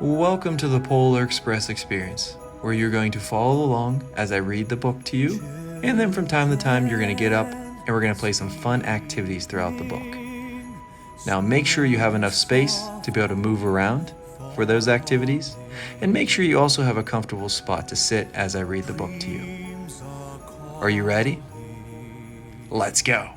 Welcome to the Polar Express experience, where you're going to follow along as I read the book to you, and then from time to time you're going to get up and we're going to play some fun activities throughout the book. Now make sure you have enough space to be able to move around for those activities, and make sure you also have a comfortable spot to sit as I read the book to you. Are you ready? Let's go!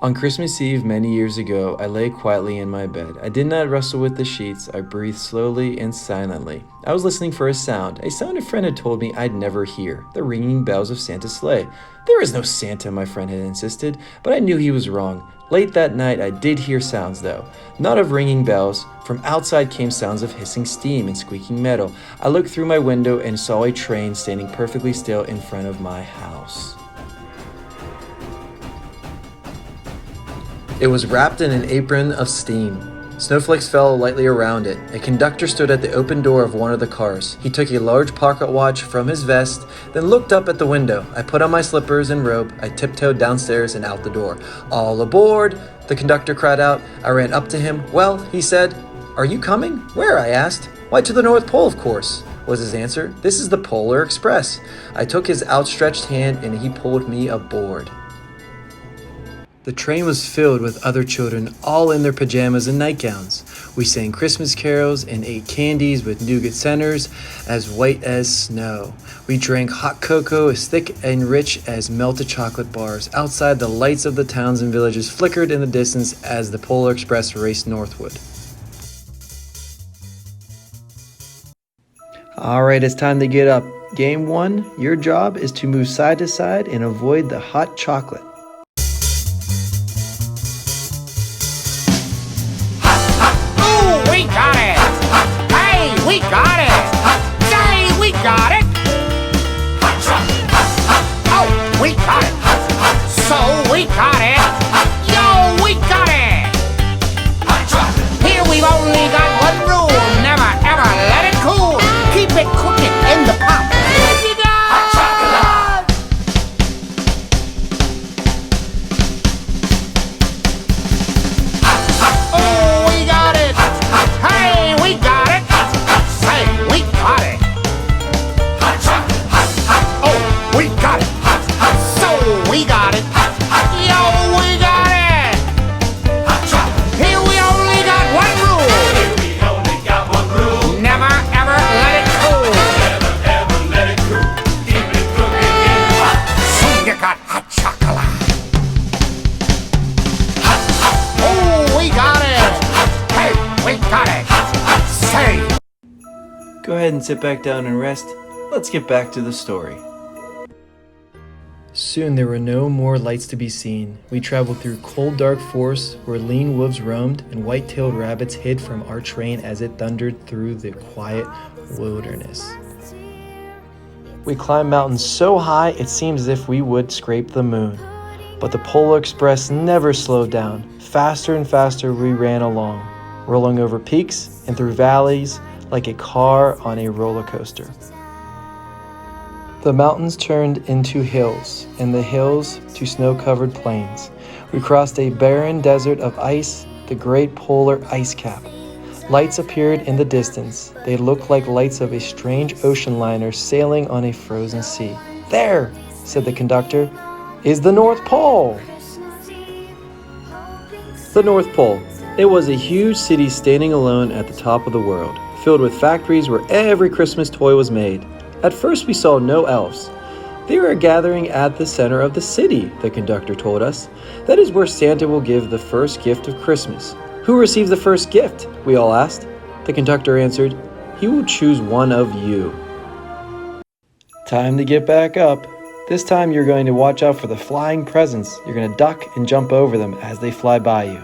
On Christmas Eve many years ago, I lay quietly in my bed. I did not rustle with the sheets. I breathed slowly and silently. I was listening for a sound a friend had told me I'd never hear, the ringing bells of Santa's sleigh. There is no Santa, my friend had insisted, but I knew he was wrong. Late that night, I did hear sounds, though. Not of ringing bells. From outside came sounds of hissing steam and squeaking metal. I looked through my window and saw a train standing perfectly still in front of my house. It was wrapped in an apron of steam. Snowflakes fell lightly around it. A conductor stood at the open door of one of the cars. He took a large pocket watch from his vest, then looked up at the window. I put on my slippers and robe. I tiptoed downstairs and out the door. "All aboard!" the conductor cried out. I ran up to him. "Well," he said. "Are you coming?" "Where?" I asked. "Why, to the North Pole, of course," was his answer. "This is the Polar Express." I took his outstretched hand and he pulled me aboard. The train was filled with other children, all in their pajamas and nightgowns. We sang Christmas carols and ate candies with nougat centers as white as snow. We drank hot cocoa as thick and rich as melted chocolate bars. Outside, the lights of the towns and villages flickered in the distance as the Polar Express raced northward. All right, it's time to get up. Game 1, your job is to move side to side and avoid the hot chocolate. We got it! Hey, we got it! Say, we got it! Oh, we got it! So, we got it! Yo, we got it! Here we've only got one rule. Never, ever let it cool. Keep it cooking in the pot. Go ahead and sit back down and rest. Let's get back to the story. Soon there were no more lights to be seen. We traveled through cold, dark forests where lean wolves roamed and white-tailed rabbits hid from our train as it thundered through the quiet wilderness. We climbed mountains so high it seemed as if we would scrape the moon. But the Polar Express never slowed down. Faster and faster we ran along, rolling over peaks and through valleys like a car on a roller coaster. The mountains turned into hills, and the hills to snow-covered plains. We crossed a barren desert of ice, the great polar ice cap. Lights appeared in the distance. They looked like lights of a strange ocean liner sailing on a frozen sea. "There," said the conductor, "is the North Pole." The North Pole. It was a huge city standing alone at the top of the world, filled with factories where every Christmas toy was made. At first we saw no elves. They were gathering at the center of the city, the conductor told us. That is where Santa will give the first gift of Christmas. "Who receives the first gift?" we all asked. The conductor answered, "He will choose one of you." Time to get back up. This time you're going to watch out for the flying presents. You're going to duck and jump over them as they fly by you.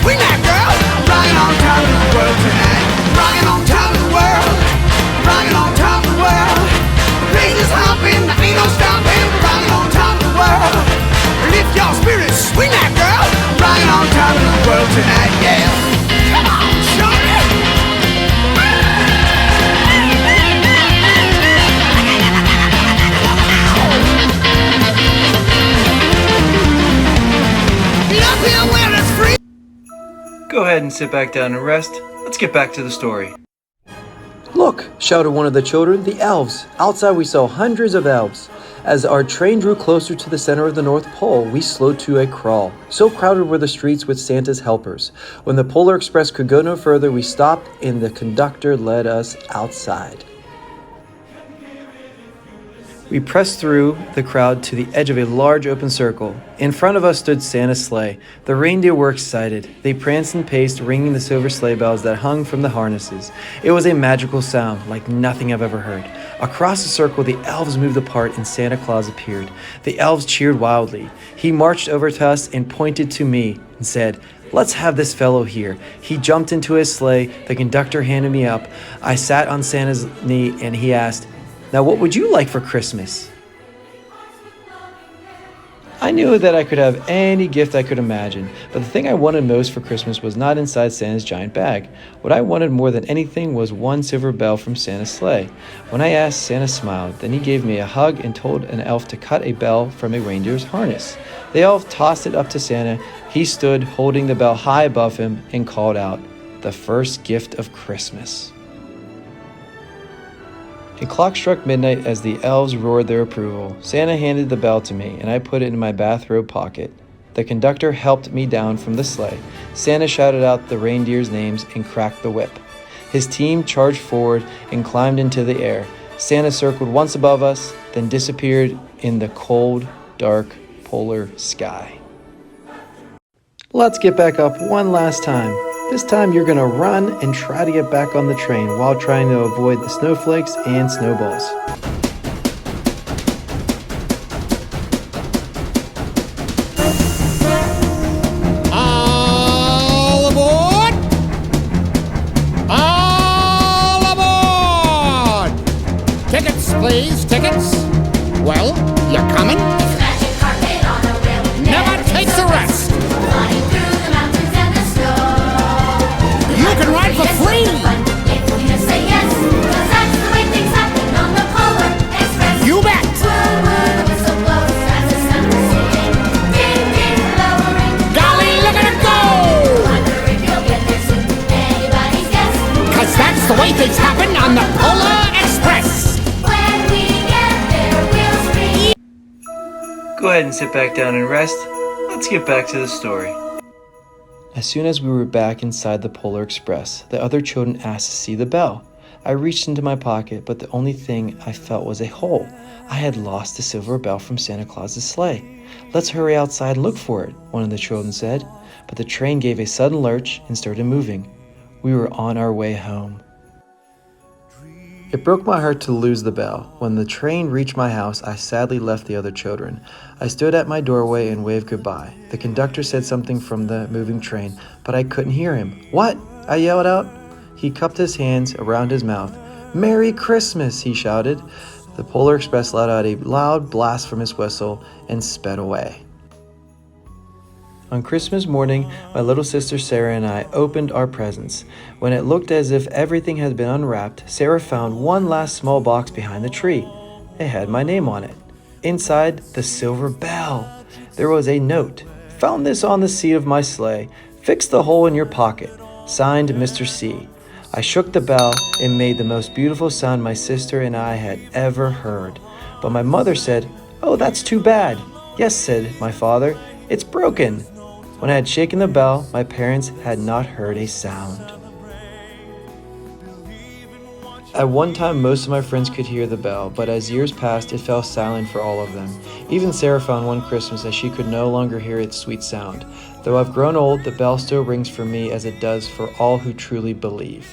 Swing that girl, right on top of the world tonight. Go ahead and sit back down and rest. Let's get back to the story. Look, shouted one of the children, the elves. Outside we saw hundreds of elves. As our train drew closer to the center of the North Pole, we slowed to a crawl. So crowded were the streets with Santa's helpers. When the Polar Express could go no further, we stopped and the conductor led us outside. We pressed through the crowd to the edge of a large open circle. In front of us stood Santa's sleigh. The reindeer were excited. They pranced and paced, ringing the silver sleigh bells that hung from the harnesses. It was a magical sound, like nothing I've ever heard. Across the circle, the elves moved apart and Santa Claus appeared. The elves cheered wildly. He marched over to us and pointed to me and said, "Let's have this fellow here." He jumped into his sleigh. The conductor handed me up. I sat on Santa's knee and he asked, "Now, what would you like for Christmas?" I knew that I could have any gift I could imagine, but the thing I wanted most for Christmas was not inside Santa's giant bag. What I wanted more than anything was one silver bell from Santa's sleigh. When I asked, Santa smiled. Then he gave me a hug and told an elf to cut a bell from a reindeer's harness. The elf tossed it up to Santa. He stood holding the bell high above him and called out, "The first gift of Christmas." A clock struck midnight as the elves roared their approval. Santa handed the bell to me, and I put it in my bathrobe pocket. The conductor helped me down from the sleigh. Santa shouted out the reindeers' names and cracked the whip. His team charged forward and climbed into the air. Santa circled once above us, then disappeared in the cold, dark, polar sky. Let's get back up one last time. This time you're going to run and try to get back on the train while trying to avoid the snowflakes and snowballs. All aboard! All aboard! Tickets, please, tickets. Well, you're coming? It's a magic carpet on a wheel. Never takes a rest. Flying through the mountains and the snow. You can ride for free. If we just say yes, 'cause that's the way things happen on the Polar Express. You bet. Woo woo, the whistle blows as the sun is singing. Ding ding, lowering. Golly, look at it go! Wonder if you'll get there soon. Anybody's guess. 'Cause that's the way things happen on the Polar Express. When we get there, we'll scream. Go ahead and sit back down and rest. Let's get back to the story. As soon as we were back inside the Polar Express, the other children asked to see the bell. I reached into my pocket, but the only thing I felt was a hole. I had lost the silver bell from Santa Claus's sleigh. "Let's hurry outside and look for it," one of the children said. But the train gave a sudden lurch and started moving. We were on our way home. It broke my heart to lose the bell. When the train reached my house, I sadly left the other children. I stood at my doorway and waved goodbye. The conductor said something from the moving train, but I couldn't hear him. "What?" I yelled out. He cupped his hands around his mouth. "Merry Christmas," he shouted. The Polar Express let out a loud blast from his whistle and sped away. On Christmas morning, my little sister Sarah and I opened our presents. When it looked as if everything had been unwrapped, Sarah found one last small box behind the tree. It had my name on it. Inside, the silver bell. There was a note. "Found this on the seat of my sleigh. Fix the hole in your pocket. Signed, Mr. C." I shook the bell and made the most beautiful sound my sister and I had ever heard. But my mother said, "Oh, that's too bad." "Yes," said my father, "it's broken." When I had shaken the bell, my parents had not heard a sound. At one time, most of my friends could hear the bell, but as years passed, it fell silent for all of them. Even Sarah found one Christmas that she could no longer hear its sweet sound. Though I've grown old, the bell still rings for me as it does for all who truly believe.